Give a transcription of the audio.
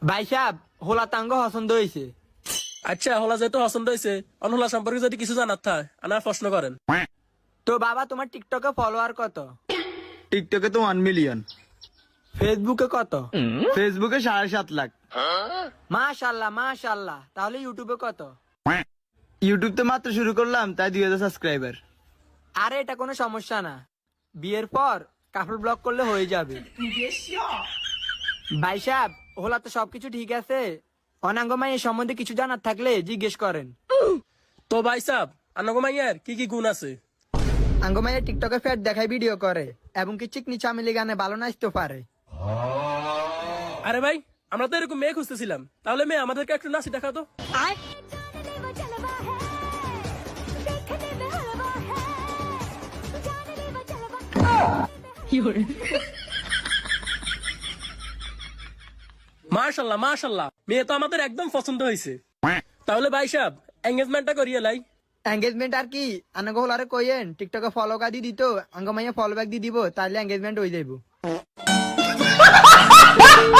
ভাই সাহেব হোলা তাঙ্গ পছন্দ হয়েছে। আচ্ছা হলা যেহেতু পছন্দ হয়েছে অনহলা সম্পর্কে যদি কিছু জানার থাকে আনার প্রশ্ন করেন। তো বাবা তোমার টিকটকে ফলোয়ার কত? টিকটকে তো 1 মিলিয়ন, ফেসবুকে কত? ফেসবুকে 7.5 লাখ, মাশাল্লাহ মাশাল্লাহ। তাহলে ইউটিউবে কত? ইউটিউব তো মাত্র শুরু করলাম তাই 2,000 সাবস্ক্রাইবার। আরে এটা কোনো সমস্যা না, বিয়ের পর কাপড় ব্লক করলে হয়ে যাবে। ভাই সাহেব হোলা তো সবকিছু ঠিক আছে, অনাঙ্গমাই এর সম্বন্ধে কিছু জানার থাকলে জিজ্ঞেস করেন। তো ভাই সাহেব আনগমাইয়ার কি কি গুণ আছে? আঙ্গমাইয়ের টিকটকে ফ্যাট দেখায় ভিডিও করে এবং কি চিকনি চামেলি গানে ভালো নাচতে পারে। আরে ভাই আমরা তো এরকম মেয়ে খুঁজতেছিলাম, তাহলে মেয়ে আমাদেরকে একটু নাচি দেখা তো। মাশাল্লাহ মাশাল্লাহ, মেয়ে তো আমাদের একদম পছন্দ হয়েছে। তাহলে ভাই সাহেব এঙ্গেজমেন্টটা করিয়ে লাই। এঙ্গেজমেন্ট আর কি, আঙ্গ হোলারে কইেন টিকটকে ফলো কা দি দিত, আঙ্গমাইয়া ফলো ব্যাক দি দিব, তাহলে এঙ্গেজমেন্ট হয়ে যাইব।